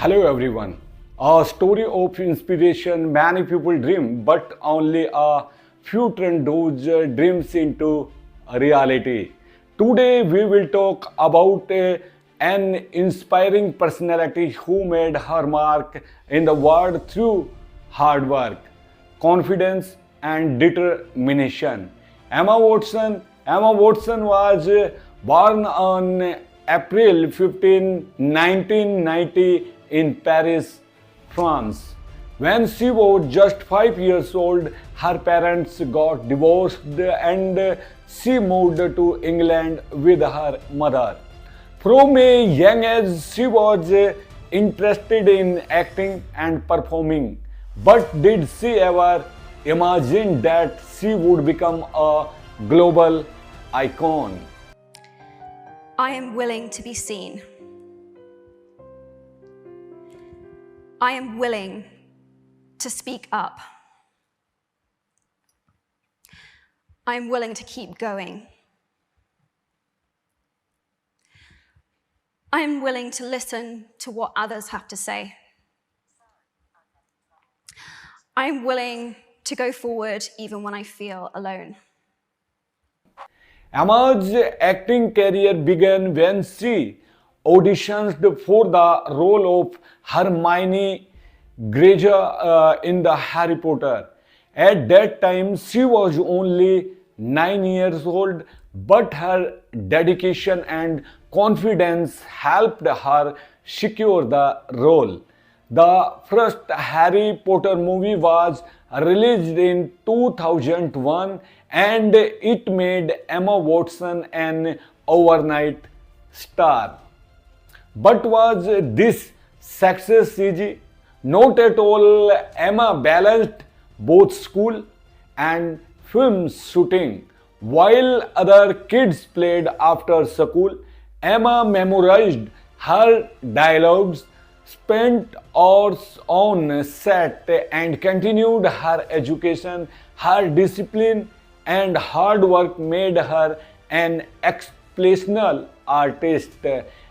Hello everyone. A story of inspiration many people dream, but only a few turn those dreams into a reality. Today we will talk about an inspiring personality who made her mark in the world through hard work, confidence and determination. Emma Watson was born on April 15, 1990 in Paris, France. When she was just 5 years old, her parents got divorced and she moved to England with her mother. From a young age, she was interested in acting and performing. But did she ever imagine that she would become a global icon? I am willing to be seen. I am willing to speak up. I am willing to keep going. I am willing to listen to what others have to say. I am willing to go forward even when I feel alone. Emma's acting career began when she auditioned for the role of Hermione Granger in the Harry Potter. At that time, she was only 9 years old, but her dedication and confidence helped her secure the role. The first Harry Potter movie was released in 2001 and it made Emma Watson an overnight star. But was this success easy? Not at all. Emma balanced both school and film shooting. While other kids played after school, Emma memorized her dialogues, spent hours on set, and continued her education. Her discipline and hard work made her an exceptional artist.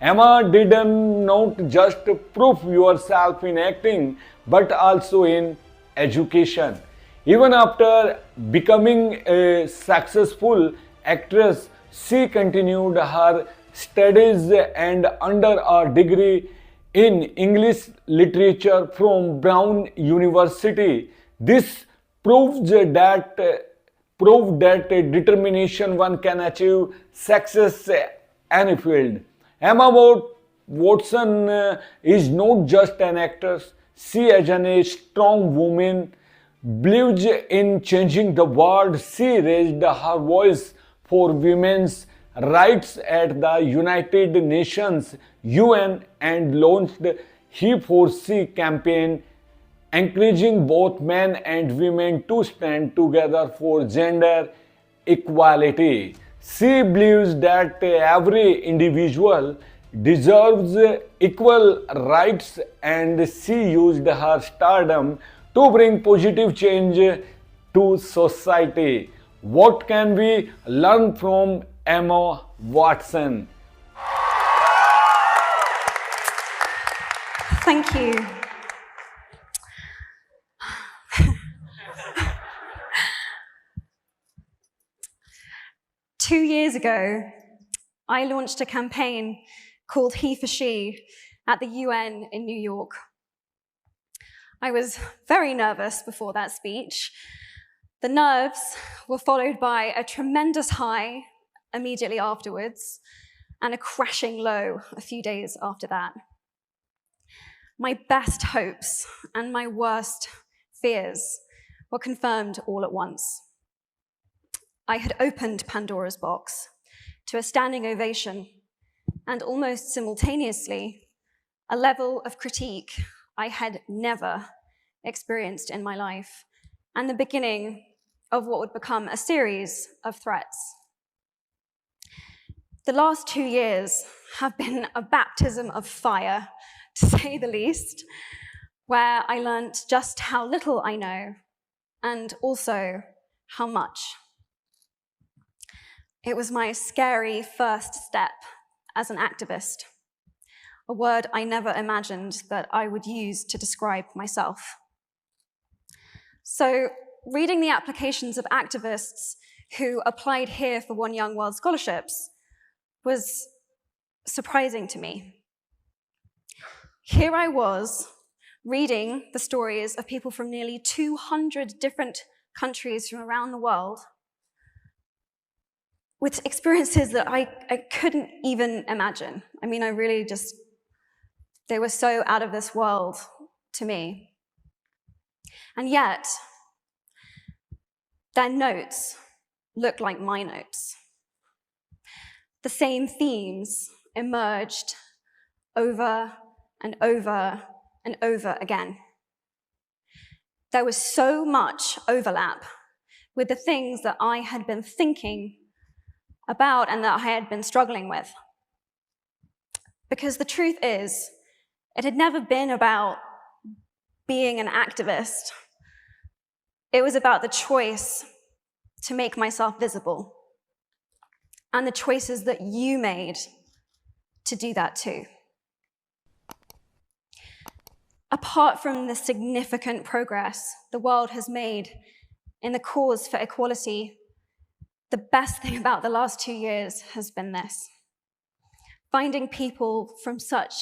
Emma did not just prove yourself in acting, but also in education. Even after becoming a successful actress, she continued her studies and under a degree in English literature from Brown University. This proved that determination one can achieve success any field. Emma Watson is not just an actress. She is a strong woman, believes in changing the world. She raised her voice for women's rights at the United Nations UN and launched He4She campaign, encouraging both men and women to stand together for gender equality. She believes that every individual deserves equal rights and she used her stardom to bring positive change to society. What can we learn from Emma Watson? Thank you. Two years ago, I launched a campaign called He4She at the UN in New York. I was very nervous before that speech. The nerves were followed by a tremendous high immediately afterwards and a crashing low a few days after that. My best hopes and my worst fears were confirmed all at once. I had opened Pandora's box to a standing ovation and almost simultaneously a level of critique I had never experienced in my life and the beginning of what would become a series of threats. The last 2 years have been a baptism of fire, to say the least, where I learnt just how little I know and also how much. It was my scary first step as an activist. a word I never imagined that I would use to describe myself. So, reading the applications of activists who applied here for One Young World scholarships was surprising to me. Here I was, reading the stories of people from nearly 200 different countries from around the world with experiences that I couldn't even imagine. I mean, they were so out of this world to me. And yet, their notes looked like my notes. The same themes emerged over and over and over again. There was so much overlap with the things that I had been thinking about and that I had been struggling with. Because the truth is, it had never been about being an activist. It was about the choice to make myself visible and the choices that you made to do that too. Apart from the significant progress the world has made in the cause for equality, the best thing about the last 2 years has been this: finding people from such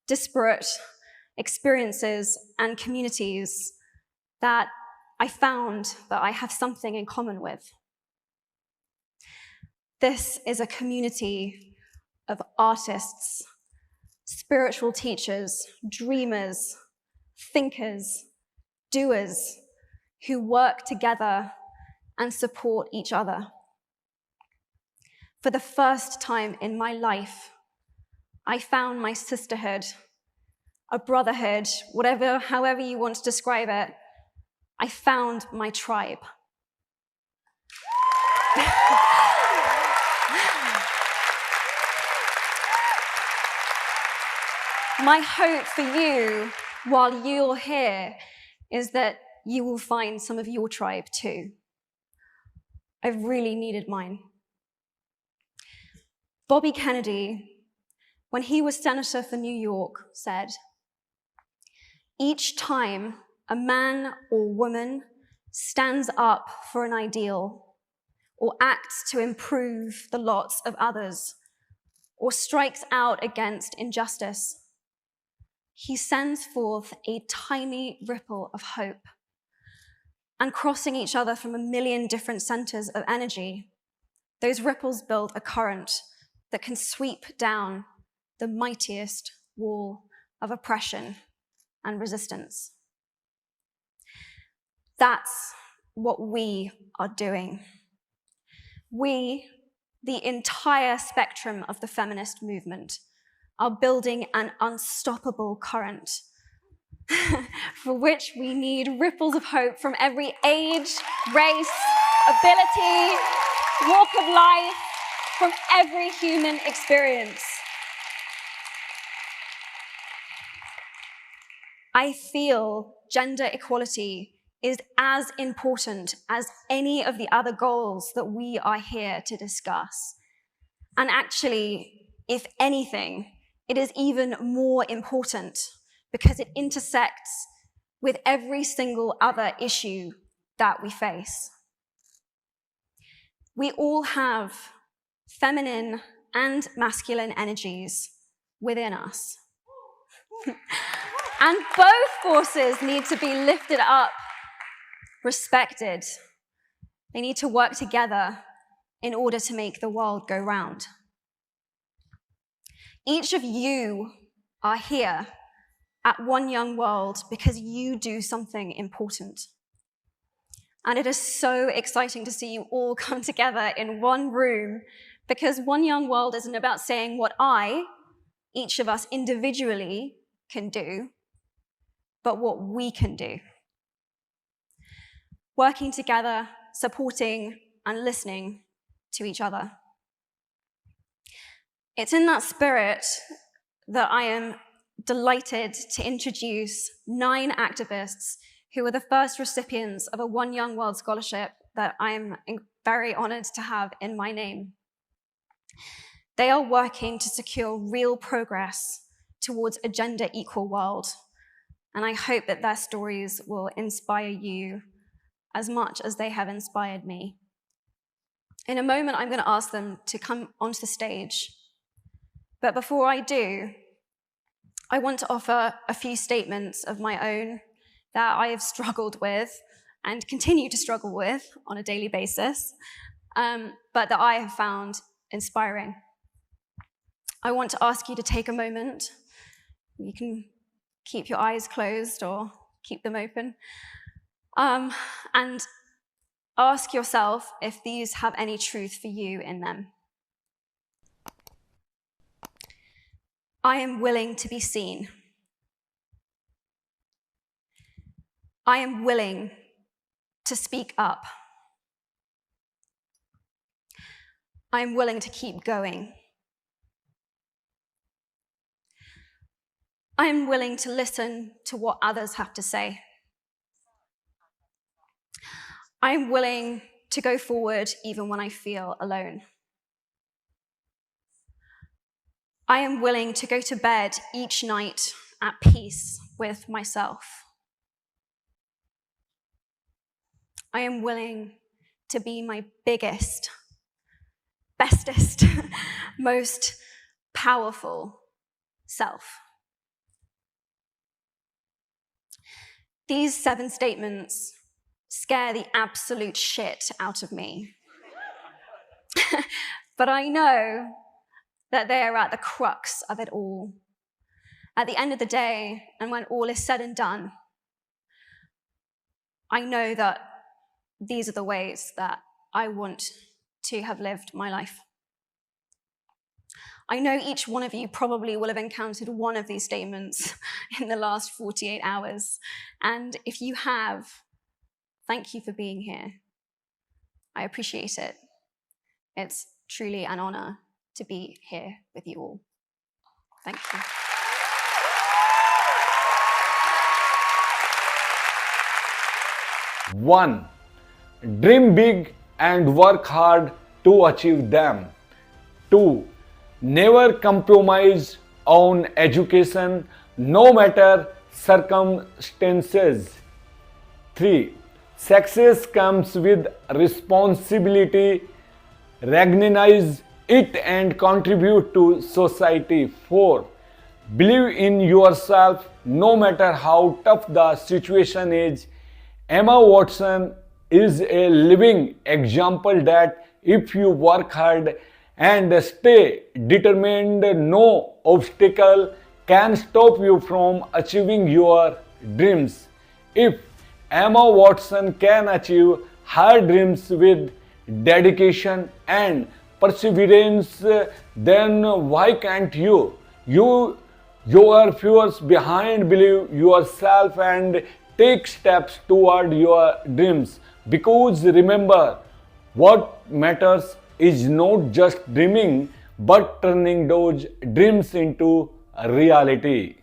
disparate experiences and communities that I found that I have something in common with. This is a community of artists, spiritual teachers, dreamers, thinkers, doers, who work together and support each other. For the first time in my life, I found my sisterhood, a brotherhood, however you want to describe it. I found my tribe. My hope for you, while you're here, is that you will find some of your tribe too. I've really needed mine. Bobby Kennedy, when he was senator for New York, said, "Each time a man or woman stands up for an ideal, or acts to improve the lots of others, or strikes out against injustice, he sends forth a tiny ripple of hope. And crossing each other from a million different centers of energy, those ripples build a current that can sweep down the mightiest wall of oppression and resistance." That's what we are doing. We, the entire spectrum of the feminist movement, are building an unstoppable current for which we need ripples of hope from every age, race, ability, walk of life, from every human experience. I feel gender equality is as important as any of the other goals that we are here to discuss. And actually, if anything, it is even more important because it intersects with every single other issue that we face. We all have feminine and masculine energies within us. And both forces need to be lifted up, respected. They need to work together in order to make the world go round. Each of you are here at One Young World because you do something important. And it is so exciting to see you all come together in one room, because One Young World isn't about saying what each of us individually, can do, but what we can do. Working together, supporting, and listening to each other. It's in that spirit that I am delighted to introduce 9 activists who were the first recipients of a One Young World scholarship that I'm very honored to have in my name. They are working to secure real progress towards a gender equal world. And I hope that their stories will inspire you as much as they have inspired me. In a moment, I'm going to ask them to come onto the stage. But before I do, I want to offer a few statements of my own that I have struggled with and continue to struggle with on a daily basis, but that I have found inspiring. I want to ask you to take a moment. You can keep your eyes closed or keep them open, and ask yourself if these have any truth for you in them. I am willing to be seen. I am willing to speak up. I am willing to keep going. I am willing to listen to what others have to say. I am willing to go forward even when I feel alone. I am willing to go to bed each night at peace with myself. I am willing to be my biggest, bestest, most powerful self. These 7 statements scare the absolute shit out of me. But I know that they are at the crux of it all. At the end of the day, and when all is said and done, I know that these are the ways that I want to have lived my life. I know each one of you probably will have encountered one of these statements in the last 48 hours. And if you have, thank you for being here. I appreciate it. It's truly an honor to be here with you all. Thank you. One, dream big and work hard to achieve them. 2, never compromise on education, no matter circumstances. 3, success comes with responsibility. Recognize it and contribute to society. 4, believe in yourself no matter how tough the situation is. Emma Watson is a living example that if you work hard and stay determined, no obstacle can stop you from achieving your dreams. If Emma Watson can achieve her dreams with dedication and perseverance, then why can't you? Your fears behind, believe yourself and take steps toward your dreams. Because remember, what matters is not just dreaming, but turning those dreams into reality.